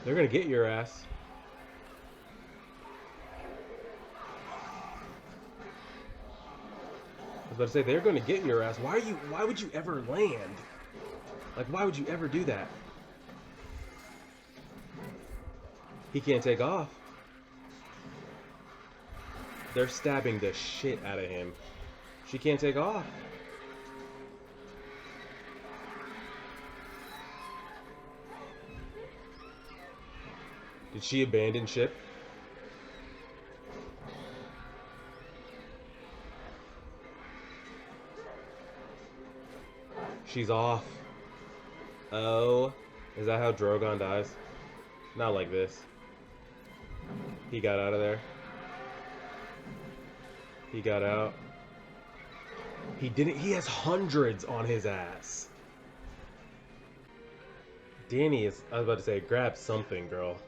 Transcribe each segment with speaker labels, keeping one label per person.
Speaker 1: They're gonna get your ass. I was about to say they're gonna get your ass. Why would you ever land? Like, why would you ever do that? He can't take off. They're stabbing the shit out of him. She can't take off. Did she abandon ship? She's off. Oh, is that how Drogon dies? Not like this. He got out of there. He got out. He didn't. He has hundreds on his ass. Danny is. I was about to say, grab something, girl.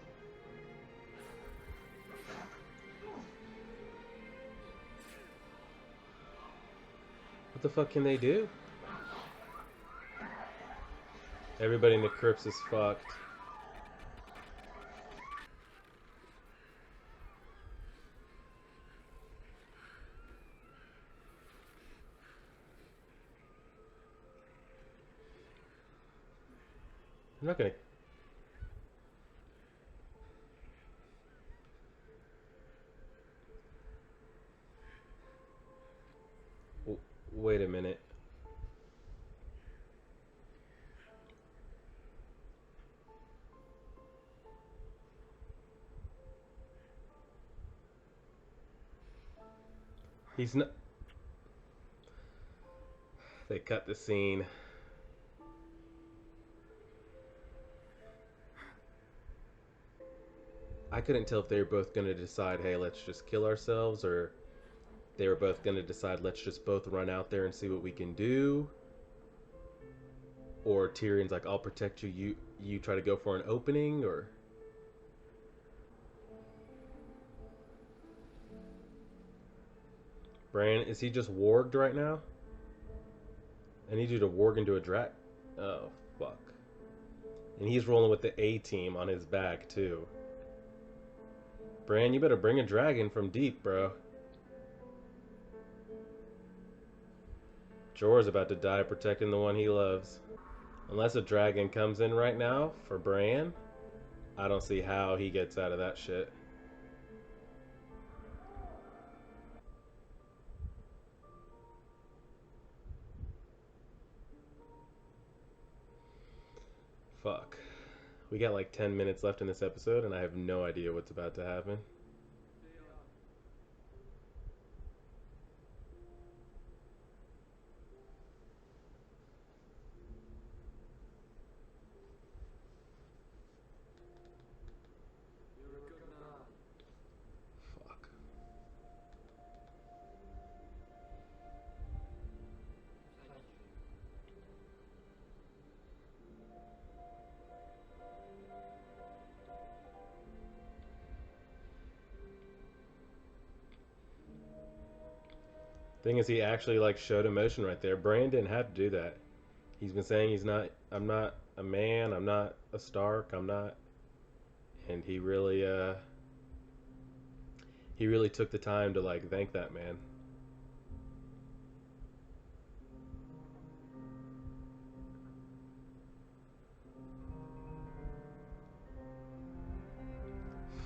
Speaker 1: What the fuck can they do? Everybody in the crypts is fucked. I'm not gonna. Wait a minute. He's not. They cut the scene. I couldn't tell if they were both gonna decide, hey, let's just kill ourselves, or they were both gonna decide, let's just both run out there and see what we can do. Or Tyrion's like, I'll protect you. You try to go for an opening, or. Bran, is he just warged right now? I need you to warg into a drac. Oh, fuck. And he's rolling with the A team on his back, too. Bran, you better bring a dragon from deep, bro. Jorah's about to die protecting the one he loves. Unless a dragon comes in right now for Bran, I don't see how he gets out of that shit. Fuck. We got like 10 minutes left in this episode, and I have no idea what's about to happen. Fuck. Thing is, he actually like showed emotion right there. Bran didn't have to do that. He's been saying he's not. I'm not a man. I'm not a Stark. I'm not. And he really took the time to like thank that man.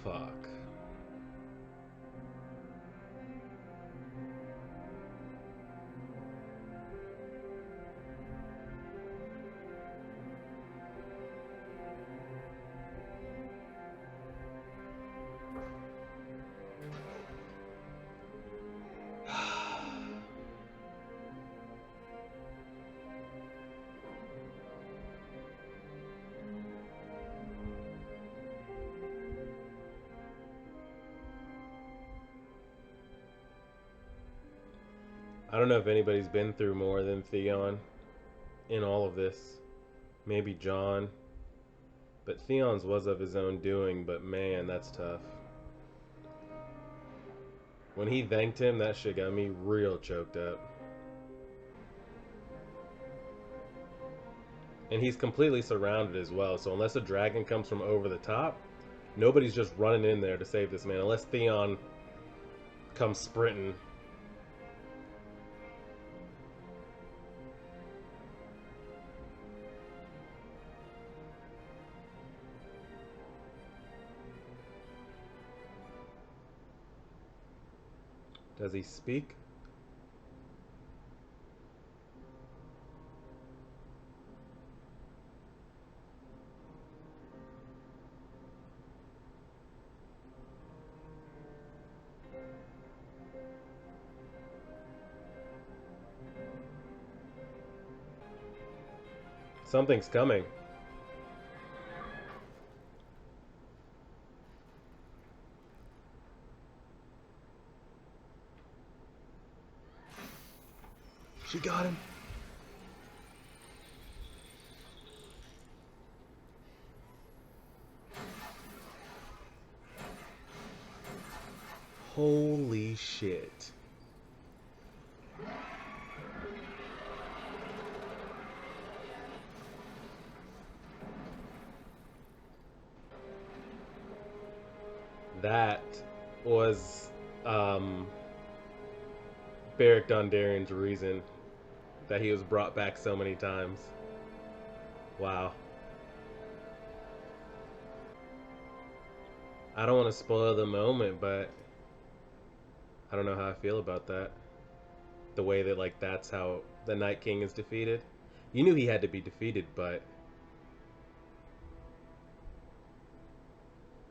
Speaker 1: Fuck. I don't know if anybody's been through more than Theon in all of this. Maybe Jon. But Theon's was of his own doing, but man, that's tough. When he thanked him, that shit got me real choked up. And he's completely surrounded as well. So unless a dragon comes from over the top, nobody's just running in there to save this man. Unless Theon comes sprinting. Does he speak? Something's coming. She got him. Holy shit. That was Beric Dondarrion's reason that he was brought back so many times. Wow. I don't want to spoil the moment, but I don't know how I feel about that. The way that like that's how the Night King is defeated. You knew he had to be defeated, but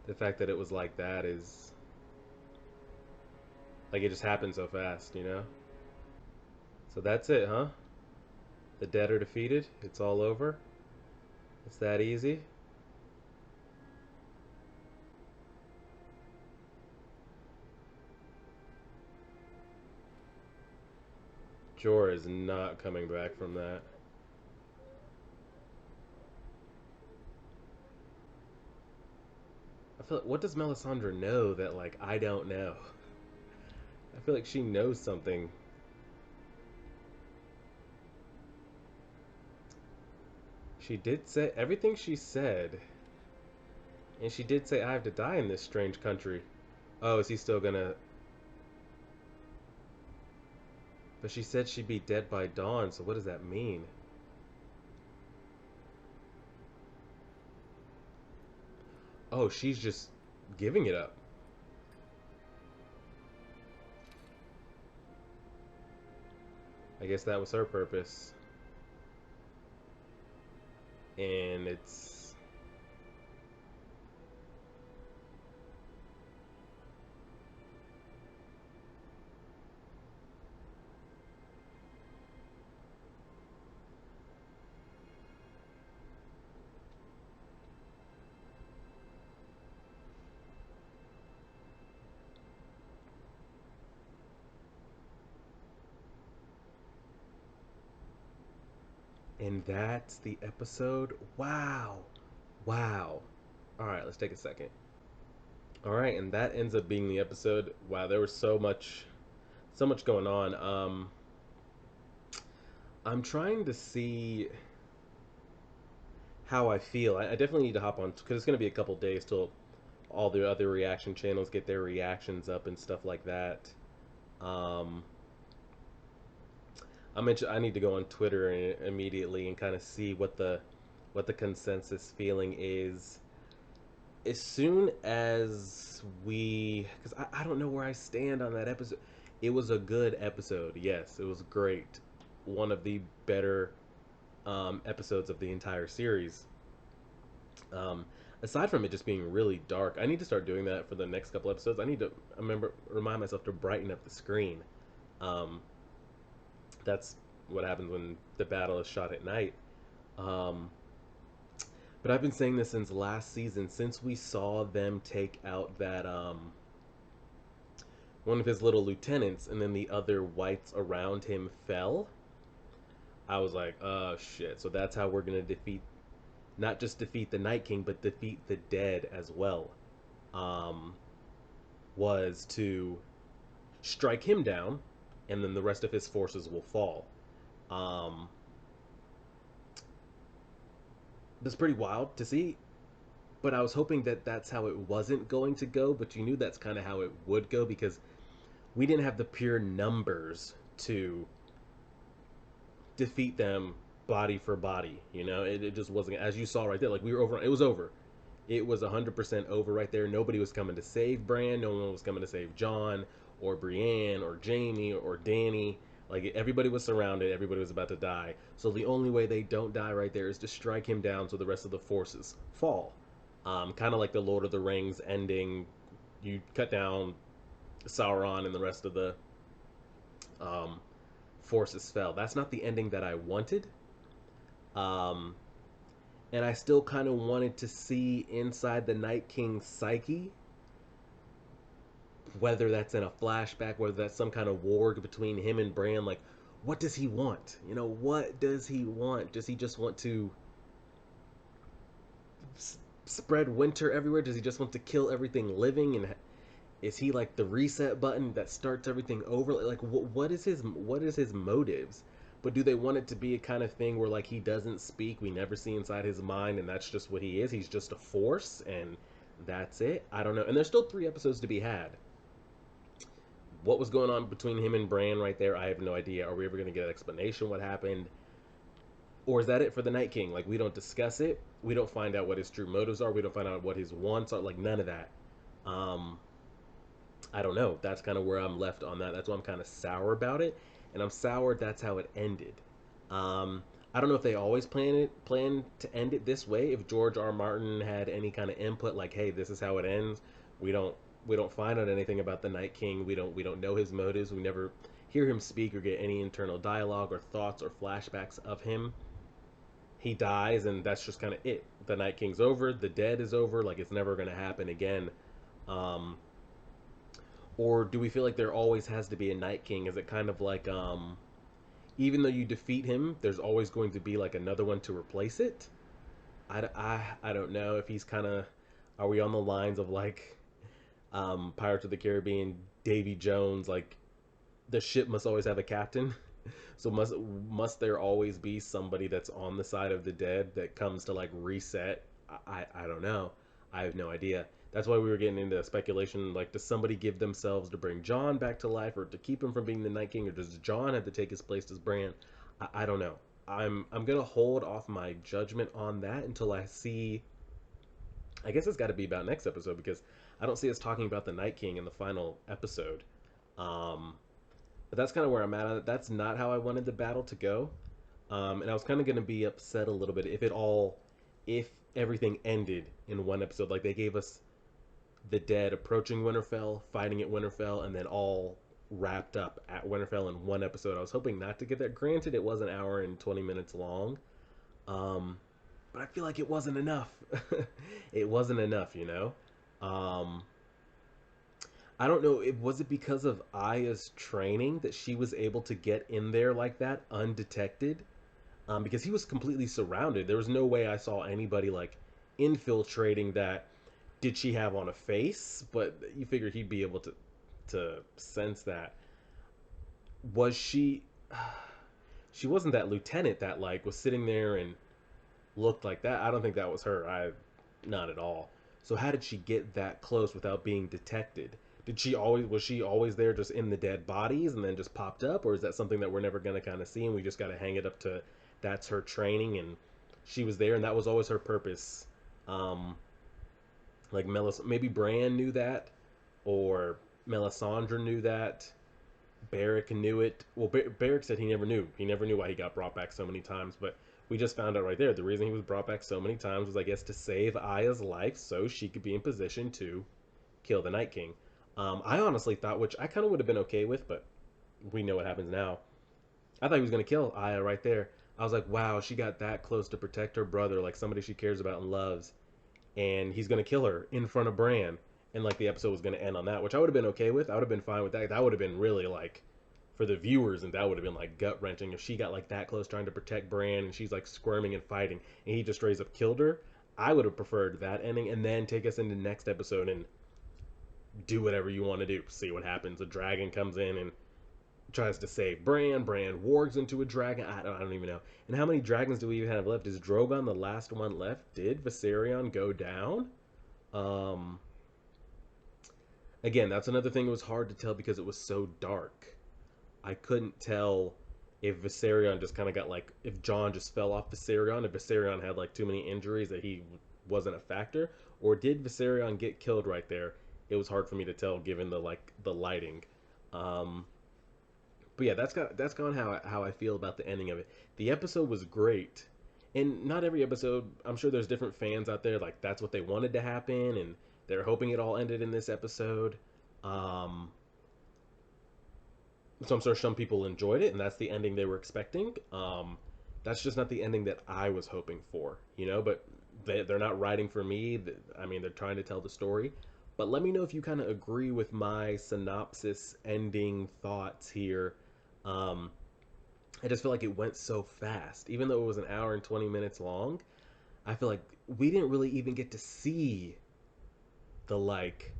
Speaker 1: the fact that it was like that is like it just happened so fast, you know? So that's it, huh? The dead are defeated. It's all over. It's that easy. Jorah is not coming back from that. I feel like, what does Melisandre know that like I don't know? I feel like she knows something. She did say everything she said, and she did say I have to die in this strange country. Oh, is he still gonna? But she said she'd be dead by dawn. So what does that mean? Oh, she's just giving it up. I guess that was her purpose. And it's and that's the episode. Wow. Wow. All right, let's take a second. All right, and that ends up being the episode. Wow, there was so much going on. I'm trying to see how I feel. I definitely need to hop on because it's going to be a couple days till all the other reaction channels get their reactions up and stuff like that. Um, I need to go on Twitter immediately and kind of see what the consensus feeling is. As soon as because I don't know where I stand on that episode. It was a good episode. Yes, it was great. One of the better episodes of the entire series. Um, Aside from it just being really dark, I need to start doing that for the next couple episodes. I need to remind myself to brighten up the screen. Um, that's what happens when the battle is shot at night. Um, but I've been saying this since last season, since we saw them take out that one of his little lieutenants, and then the other whites around him fell. I was like, oh shit! So that's how we're gonna defeat, not just defeat the Night King, but defeat the dead as well. Um, was to strike him down, and then the rest of his forces will fall. Um, That's pretty wild to see. But I was hoping that that's how it wasn't going to go. But you knew that's kind of how it would go because we didn't have the pure numbers to defeat them body for body. It just wasn't, as you saw right there. Like we were over. It was over. It was 100% over right there. Nobody was coming to save Bran. No one was coming to save John or Brienne or Jamie or Danny. Like everybody was surrounded. Everybody was about to die. So the only way they don't die right there is to strike him down so the rest of the forces fall. Kind of like the Lord of the Rings ending. You cut down Sauron and the rest of the um, forces fell. That's not the ending that I wanted. Um, and I still kind of wanted to see inside the Night King's psyche, whether that's in a flashback, whether that's some kind of war between him and Bran. Like, what does he want? What does he want? Does he just want to spread winter everywhere? Does he just want to kill everything living? And is he like the reset button that starts everything over? Like, what is his motives? But do they want it to be a kind of thing where like he doesn't speak, we never see inside his mind, and that's just what he is? He's just a force, and that's it. I don't know. And there's still 3 episodes to be had. What was going on between him and Bran right there? I have no idea. Are we ever going to get an explanation what happened? Or is that it for the Night King? Like, we don't discuss it. We don't find out what his true motives are. We don't find out what his wants are. Like, none of that. Um, I don't know. That's kind of where I'm left on that. That's why I'm kind of sour about it. And I'm sour that's how it ended. Um, I don't know if they always plan to end it this way. If George R. R. Martin had any kind of input, like, hey, this is how it ends. We don't we don't find out anything about the Night King. We don't know his motives. We never hear him speak or get any internal dialogue or thoughts or flashbacks of him. He dies, and that's just kind of it. The Night King's over. The dead is over. Like it's never going to happen again. Um, or do we feel like there always has to be a Night King? Is it kind of like even though you defeat him, there's always going to be like another one to replace it? I don't know if he's kind of. Are we on the lines of like Pirates of the Caribbean, Davy Jones? Like the ship must always have a captain. So must there always be somebody that's on the side of the dead that comes to like reset? I don't know. I have no idea. That's why we were getting into speculation. Like, does somebody give themselves to bring John back to life, or to keep him from being the Night King, or does John have to take his place as Bran? I don't know. I'm gonna hold off my judgment on that until I see. I guess it's got to be about next episode because I don't see us talking about the Night King in the final episode. Um, but that's kind of where I'm at. That's not how I wanted the battle to go. And I was kind of going to be upset a little bit if everything ended in one episode. Like they gave us the dead approaching Winterfell, fighting at Winterfell, and then all wrapped up at Winterfell in one episode. I was hoping not to get that. Granted, it was an hour and 20 minutes long. Um, but I feel like it wasn't enough. It wasn't enough. Um, I don't know. Was it because of Aya's training that she was able to get in there like that undetected? Because he was completely surrounded. There was no way I saw anybody like infiltrating that. Did she have on a face? But you figure he'd be able to sense that. Was she? She wasn't that lieutenant that like was sitting there and looked like that. I don't think that was her. Not at all. So how did she get that close without being detected? Did she always Was she always there just in the dead bodies and then just popped up, or is that something that we're never gonna kind of see and we just got to hang it up to that's her training and she was there and that was always her purpose? Um, like maybe Bran knew that, or Melisandre knew that. Barrick knew it. Well, Barrick said he never knew. He never knew why he got brought back so many times. But we just found out right there. The reason he was brought back so many times was, I guess, to save Aya's life so she could be in position to kill the Night King. I honestly thought, which I kind of would have been okay with, but we know what happens now. I thought he was going to kill Aya right there. I was like, wow, she got that close to protect her brother, like somebody she cares about and loves, and he's going to kill her in front of Bran. And like the episode was going to end on that, which I would have been okay with. I would have been fine with that. That would have been really like for the viewers, and that would have been like gut wrenching if she got like that close trying to protect Bran and she's like squirming and fighting, and he just straight up killed her. I would have preferred that ending, and then take us into the next episode and do whatever you want to do. See what happens. A dragon comes in and tries to save Bran. Bran wargs into a dragon. I don't even know. And how many dragons do we even have left? Is Drogon the last one left? Did Viserion go down? Um, Again, that's another thing that was hard to tell because it was so dark. I couldn't tell if Viserion just kind of got like, if Jon just fell off Viserion, if Viserion had like too many injuries that he wasn't a factor, or did Viserion get killed right there? It was hard for me to tell given the like the lighting. Um, but yeah, that's kind of how I feel about the ending of it. The episode was great, and not every episode. I'm sure there's different fans out there like that's what they wanted to happen, and they're hoping it all ended in this episode. Um, so I'm sure some people enjoyed it, and that's the ending they were expecting. That's just not the ending that I was hoping for, you know. But they're not writing for me. I mean, they're trying to tell the story. But let me know if you kind of agree with my synopsis ending thoughts here. Um, I just feel like it went so fast, even though it was an hour and 20 minutes long. I feel like we didn't really even get to see the like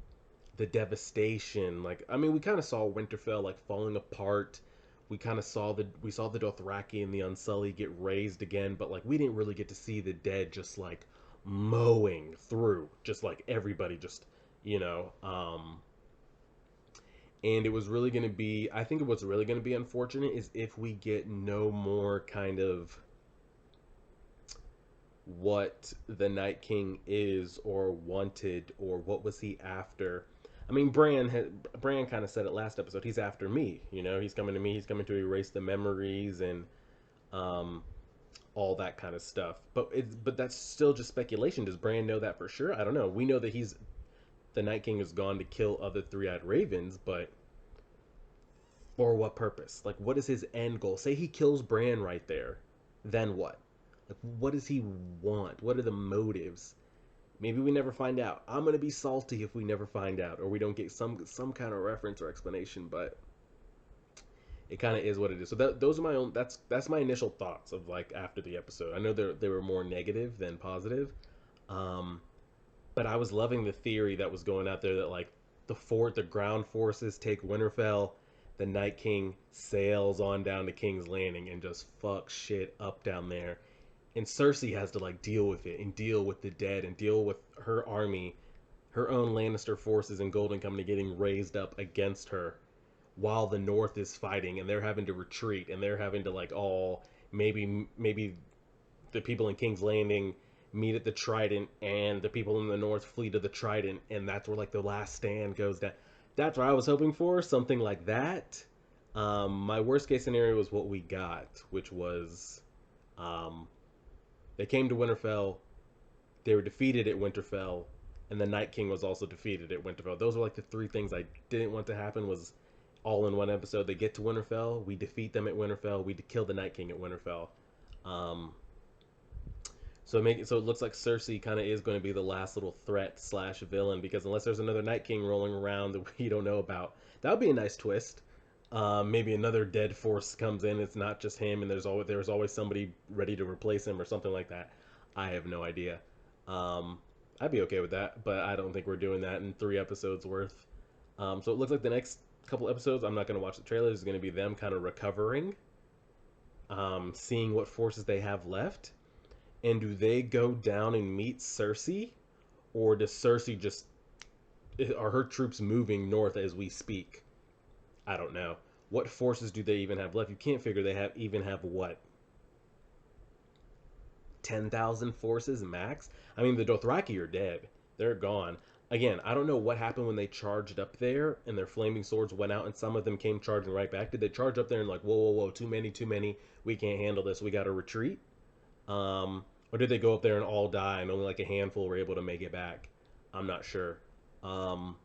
Speaker 1: the devastation. Like, I mean, we kind of saw Winterfell like falling apart. We kind of saw the Dothraki and the Unsullied get raised again, but like we didn't really get to see the dead just like mowing through, just like everybody just, you know. And it was really going to be, I think what's really going to be unfortunate is if we get no more kind of what the Night King is or wanted or what was he after. I mean, Bran kind of said it last episode. He's after me. You know, he's coming to me. He's coming to erase the memories and um, all that kind of stuff. But that's still just speculation. Does Bran know that for sure? I don't know. We know that the Night King is gone to kill other three-eyed ravens, but for what purpose? Like, what is his end goal? Say he kills Bran right there, then what? Like, what does he want? What are the motives? Maybe we never find out. I'm gonna be salty if we never find out, or we don't get some kind of reference or explanation. But it kind of is what it is. So those are my own. That's my initial thoughts of like after the episode. I know they were more negative than positive, um, but I was loving the theory that was going out there that like the ground forces take Winterfell, the Night King sails on down to King's Landing and just fuck shit up down there, and Cersei has to like deal with it and deal with the dead and deal with her army, her own Lannister forces and Golden Company getting raised up against her while the North is fighting and they're having to retreat and they're having to like all maybe the people in King's Landing meet at the Trident and the people in the North flee to the Trident and that's where like the last stand goes down. That's what I was hoping for, something like that. My worst case scenario was what we got, which was um, they came to Winterfell, they were defeated at Winterfell, and the Night King was also defeated at Winterfell. Those were like the three things I didn't want to happen. Was all in one episode. They get to Winterfell, we defeat them at Winterfell, we kill the Night King at Winterfell. Um, so it looks like Cersei kind of is going to be the last little threat slash villain because unless there's another Night King rolling around that we don't know about, that would be a nice twist. Maybe another dead force comes in. It's not just him, and there's always somebody ready to replace him or something like that. I have no idea. Um, I'd be okay with that, but I don't think we're doing that in 3 episodes worth. So it looks like the next couple episodes, I'm not going to watch the trailers. Is going to be them kind of recovering, seeing what forces they have left, and do they go down and meet Cersei, or does Cersei just are her troops moving north as we speak? I don't know. What forces do they even have left? You can't figure they have what 10,000 forces max. I mean, the Dothraki are dead. They're gone. Again, I don't know what happened when they charged up there and their flaming swords went out and some of them came charging right back. Did they charge up there and like, whoa, whoa, whoa, too many, too many. We can't handle this. We got to retreat. Or did they go up there and all die and only like a handful were able to make it back? I'm not sure. Um,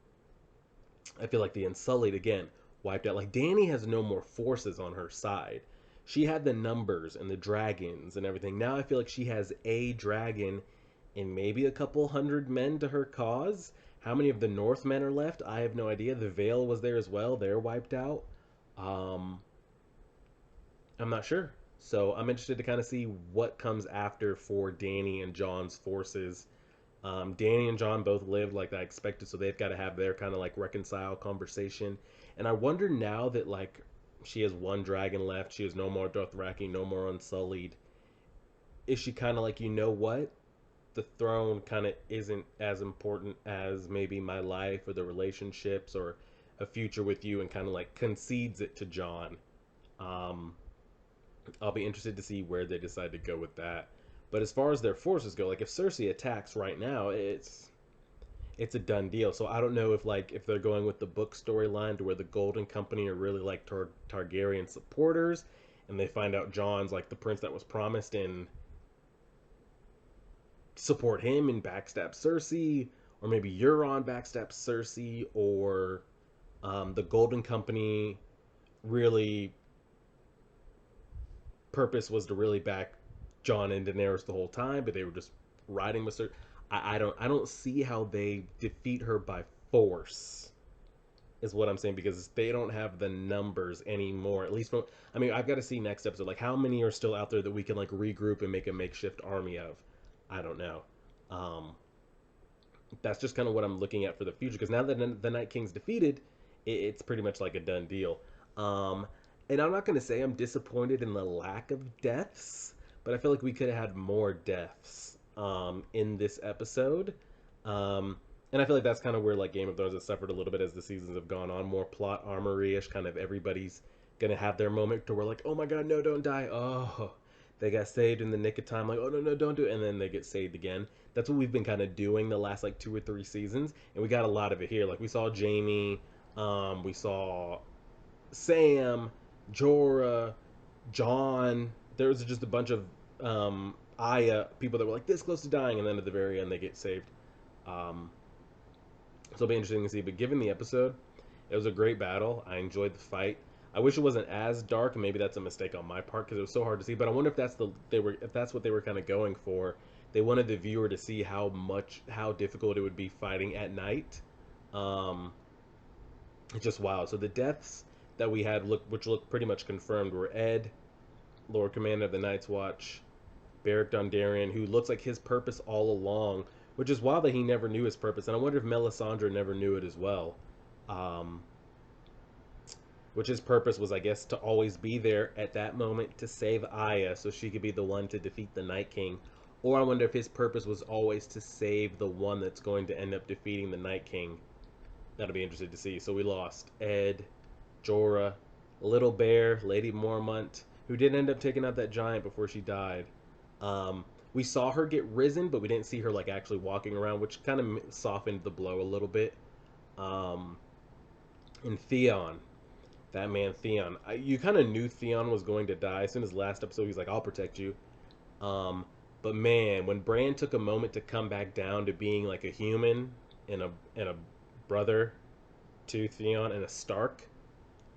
Speaker 1: I feel like the Unsullied again wiped out. Like Dany has no more forces on her side. She had the numbers and the dragons and everything. Now I feel like she has a dragon and maybe a couple hundred men to her cause. How many of the Northmen are left? I have no idea. The Vale was there as well. They're wiped out. Um, I'm not sure. So I'm interested to kind of see what comes after for Dany and John's forces. Danny and John both lived like I expected, so they've got to have their kind of like reconcile conversation. And I wonder now that like She has one dragon left. She has no more Dothraki, no more Unsullied. Is she kind of like, you know what? The throne kind of isn't as important as maybe my life or the relationships or a future with you, and kind of like concedes it to Jon. Um, I'll be interested to see where they decide to go with that. But as far as their forces go, like if Cersei attacks right now, it's a done deal. So I don't know if like if they're going with the book storyline to where the Golden Company are really like Targaryen supporters, and they find out Jon's like the prince that was promised and support him and backstab Cersei, or maybe Euron backstab Cersei, or the Golden Company really purpose was to really back Jon and Daenerys the whole time, but they were just riding with Cersei. I don't see how they defeat her by force. Is what I'm saying, because they don't have the numbers anymore. At least from, I mean, I've got to see next episode like how many are still out there that we can like regroup and make a makeshift army of. I don't know. Um, that's just kind of what I'm looking at for the future. Because now that the Night King's defeated, it's pretty much like a done deal. Um, and I'm not going to say I'm disappointed in the lack of deaths, but I feel like we could have had more deaths in this episode. And I feel like that's kind of where like Game of Thrones has suffered a little bit as the seasons have gone on. More plot armory-ish, kind of everybody's gonna have their moment to where like, oh my god, no, don't die. Oh, they got saved in the nick of time. Like, oh no, no, don't do it, and then they get saved again. That's what we've been kind of doing the last like 2 or 3 seasons, and we got a lot of it here. Like we saw Jamie, we saw Sam, Jorah, John. There was just a bunch of Aya people that were like this close to dying, and then at the very end they get saved. Um, so it'll be interesting to see. But given the episode, it was a great battle. I enjoyed the fight. I wish it wasn't as dark, and maybe that's a mistake on my part because it was so hard to see. But I wonder if that's what they were kind of going for. They wanted the viewer to see how difficult it would be fighting at night. Um, it's just wild. So the deaths that we had which look pretty much confirmed, were Ed, Lord Commander of the Night's Watch, Beric Dondarrion, who looks like his purpose all along, which is wild that he never knew his purpose. And I wonder if Melisandre never knew it as well. Um, which his purpose was, I guess, to always be there at that moment to save Arya so she could be the one to defeat the Night King. Or I wonder if his purpose was always to save the one that's going to end up defeating the Night King. That'll be interesting to see. So we lost Ed, Jorah, Little Bear, Lady Mormont, who did end up taking out that giant before she died. We saw her get risen, but we didn't see her like actually walking around, which kind of softened the blow a little bit. Um, and Theon, that man Theon, you kind of knew Theon was going to die. As soon as last episode, he's like, "I'll protect you." Um, but man, when Bran took a moment to come back down to being like a human and a brother to Theon and a Stark,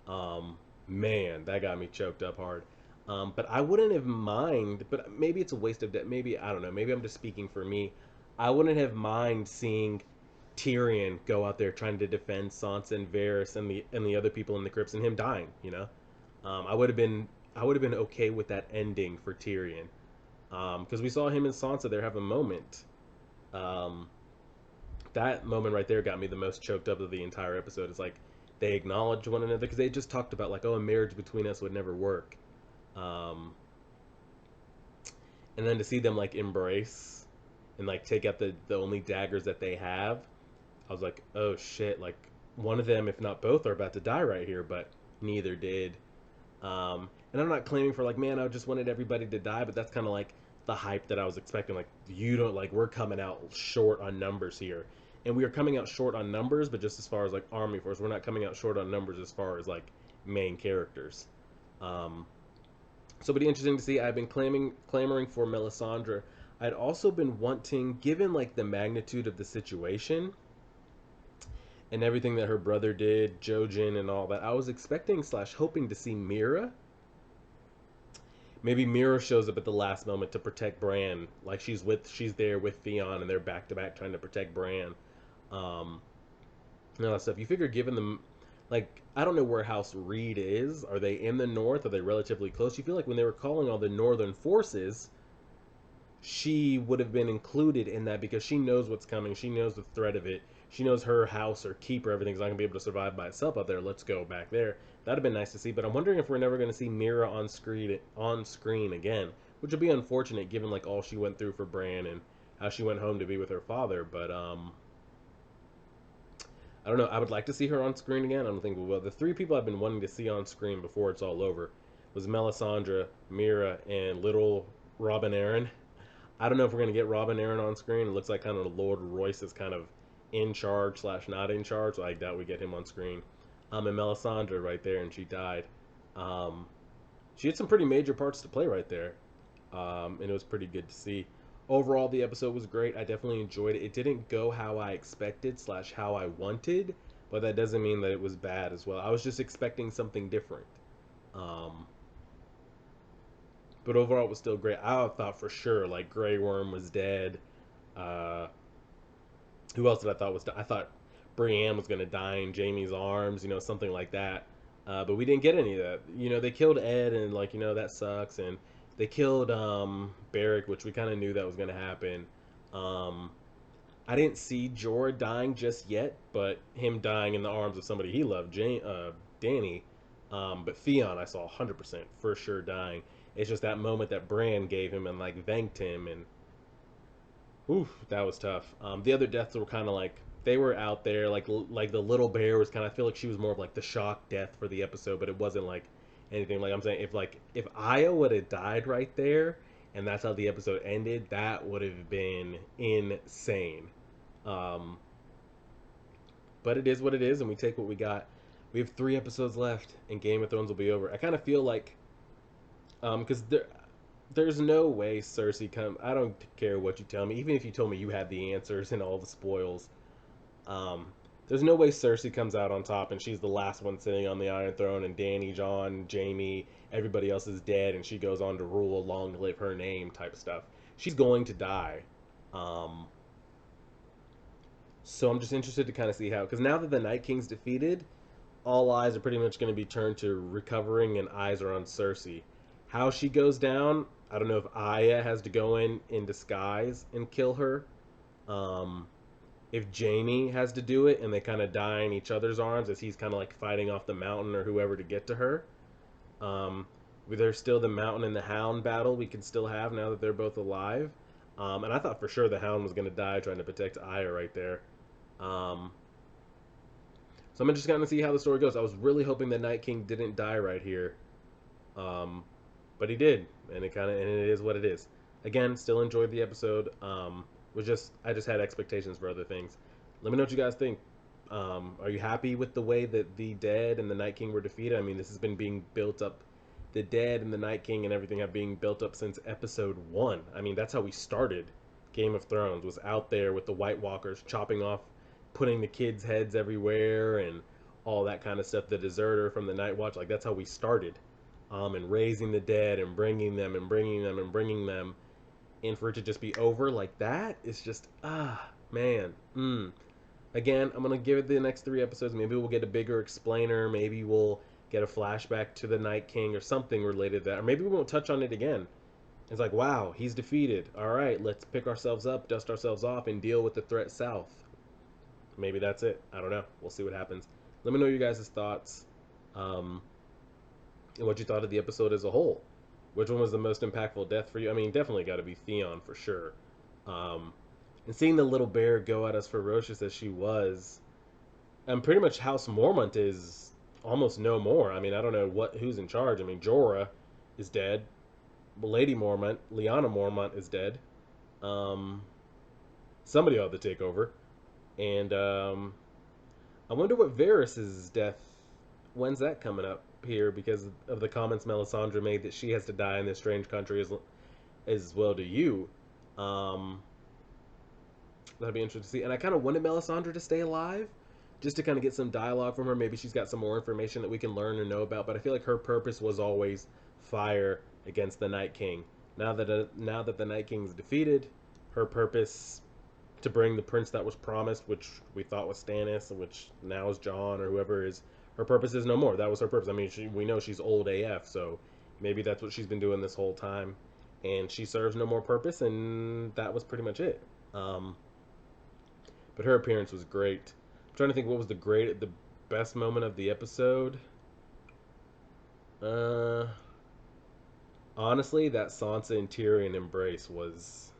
Speaker 1: man, that got me choked up hard. But I wouldn't have mind. But maybe it's a waste of that. Maybe I don't know. Maybe I'm just speaking for me. I wouldn't have mind seeing Tyrion go out there trying to defend Sansa and Varys and the other people in the crypts and him dying. You know, I would have been okay with that ending for Tyrion, because we saw him and Sansa there have a moment. Um, that moment right there got me the most choked up of the entire episode. It's like they acknowledged one another because they just talked about like, oh, a marriage between us would never work. Um, and then to see them like embrace and like take out the only daggers that they have, I was like, oh shit, like one of them, if not both, are about to die right here, but neither did. And I'm not claiming for like, man, I just wanted everybody to die, but that's kind of like the hype that I was expecting. Like, you don't like, we're coming out short on numbers here, and we are coming out short on numbers, but just as far as like army force, we're not coming out short on numbers as far as like main characters. Um, so it'll be interesting to see. I've been clamoring for Melisandre. I'd also been wanting, given like the magnitude of the situation and everything that her brother did, Jojen and all that, I was expecting slash hoping to see Mira. Maybe Mira shows up at the last moment to protect Bran, like she's there with Theon, and they're back to back trying to protect Bran. Um, and all that stuff. You figure, given them, like, I don't know where House Reed is. Are they in the north? Are they relatively close? You feel like when they were calling all the northern forces, she would have been included in that because she knows what's coming. She knows the threat of it. She knows her house or keep or everything's not gonna be able to survive by itself out there. Let's go back there. That'd have been nice to see. But I'm wondering if we're never gonna see Mira on screen again, which would be unfortunate given like all she went through for Bran and how she went home to be with her father. But I don't know. I would like to see her on screen again. I don't think we will. The three people I've been wanting to see on screen before it's all over was Melisandre, Mira, and little Robin Aaron. I don't know if we're gonna get Robin Aaron on screen. It looks like kind of Lord Royce is kind of in charge slash not in charge. So I doubt we get him on screen. And Melisandre right there, and she died. Um, she had some pretty major parts to play right there, and it was pretty good to see. Overall, the episode was great. I definitely enjoyed it. It didn't go how I expected slash how I wanted, but that doesn't mean that it was bad as well. I was just expecting something different. Um, but overall, it was still great. I thought for sure like Grey Worm was dead. Uh, who else did I thought was? I thought Brienne was gonna die in Jamie's arms, something like that. But we didn't get any of that. They killed Ed, and like that sucks. And they killed Barrick, which we kind of knew that was gonna happen. Um, I didn't see Jorah dying just yet, but him dying in the arms of somebody he loved, Danny. But Theon, I saw 100% for sure dying. It's just that moment that Bran gave him and like thanked him, and oof, that was tough. The other deaths were kind of like they were out there, like the little bear was kind of. I feel like she was more of like the shock death for the episode, but it wasn't like anything. Like I'm saying, if Aya would have died right there, and that's how the episode ended, that would have been insane. Um, but it is what it is, and we take what we got. We have 3 episodes left, and Game of Thrones will be over. I kind of feel like, because there's no way Cersei come. I don't care what you tell me, even if you told me you had the answers and all the spoils. Um, there's no way Cersei comes out on top and she's the last one sitting on the Iron Throne, and Danny, Jon, Jamie, everybody else is dead, and she goes on to rule, long live her name type stuff. She's going to die. Um, so I'm just interested to kind of see how, because now that the Night King's defeated, all eyes are pretty much going to be turned to recovering, and eyes are on Cersei. How she goes down, I don't know if Arya has to go in disguise and kill her. Um, if Jaime has to do it and they kind of die in each other's arms as he's kind of like fighting off the mountain or whoever to get to her. Um, there's still the Mountain and the Hound battle we can still have now that they're both alive. And I thought for sure the Hound was going to die trying to protect Arya right there. Um, so I'm just going to see how the story goes. I was really hoping the Night King didn't die right here. Um, but he did, and it is what it is. Again, still enjoyed the episode. I just had expectations for other things. Let me know what you guys think. Are you happy with the way that the Dead and the Night King were defeated? I mean, this has been being built up. The Dead and the Night King and everything have been built up since episode 1. I mean, that's how we started Game of Thrones, was out there with the White Walkers chopping off, putting the kids' heads everywhere and all that kind of stuff. The deserter from the Night Watch, like that's how we started. And raising the dead and bringing them and bringing them and bringing them, and for it to just be over like that, it's just man. Again, I'm gonna give it the next 3 episodes. Maybe we'll get a bigger explainer. Maybe we'll get a flashback to the Night King or something related to that. Or maybe we won't touch on it again. It's like, wow, he's defeated. All right, let's pick ourselves up, dust ourselves off, and deal with the threat south. Maybe that's it. I don't know. We'll see what happens. Let me know your guys' thoughts. And what you thought of the episode as a whole. Which one was the most impactful death for you? I mean, definitely got to be Theon for sure. Um, and seeing the little bear go at as ferocious as she was, and pretty much House Mormont is almost no more. I mean, I don't know who's in charge. I mean, Jorah is dead. Lady Mormont, Lyanna Mormont is dead. Um, somebody ought to take over. And I wonder what Varys's death. When's that coming up here? Because of the comments Melisandre made that she has to die in this strange country as well to you. That'd be interesting to see. And I kind of wanted Melisandre to stay alive, just to kind of get some dialogue from her. Maybe she's got some more information that we can learn or know about. But I feel like her purpose was always fire against the Night King. Now that the Night King's defeated, her purpose to bring the prince that was promised, which we thought was Stannis, which now is Jon or whoever is, her purpose is no more. That was her purpose. I mean, we know she's old AF, so maybe that's what she's been doing this whole time. and she serves no more purpose, and that was pretty much it. Um, but her appearance was great. I'm trying to think what was the best moment of the episode. Uh, Honestly, that Sansa and Tyrion embrace was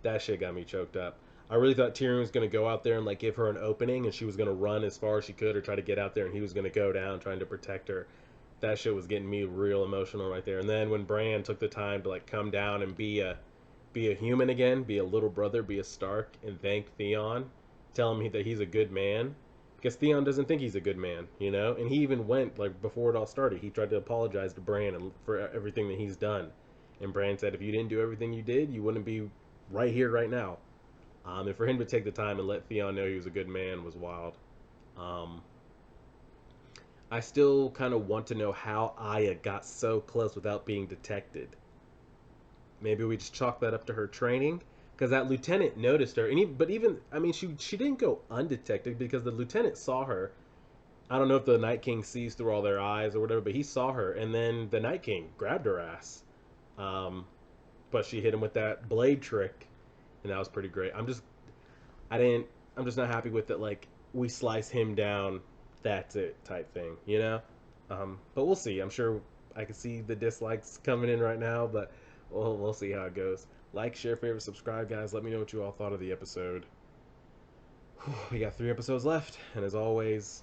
Speaker 1: that shit got me choked up. I really thought Tyrion was gonna go out there and like give her an opening, and she was gonna run as far as she could or try to get out there, and he was gonna go down trying to protect her. That shit was getting me real emotional right there. And then when Bran took the time to like come down and be a human again, be a little brother, be a Stark, and thank Theon, tell him that he's a good man, because Theon doesn't think he's a good man, you know. And he even went like before it all started. He tried to apologize to Bran and for everything that he's done, and Bran said, if you didn't do everything you did, you wouldn't be right here right now. And for him to take the time and let Theon know he was a good man was wild. Um, I still kind of want to know how Aya got so close without being detected. Maybe we just chalk that up to her training, because that lieutenant noticed her, and but even I mean she didn't go undetected because the lieutenant saw her. I don't know if the Night King sees through all their eyes or whatever, but he saw her, and then the Night King grabbed her ass. Um, but she hit him with that blade trick, and that was pretty great. I didn't I'm just not happy with it. Like we slice him down, that's it type thing, you know. But we'll see. I'm sure I can see the dislikes coming in right now, but we'll see how it goes. Like, share, favorite, subscribe, guys. Let me know what you all thought of the episode. We got 3 episodes left, and as always,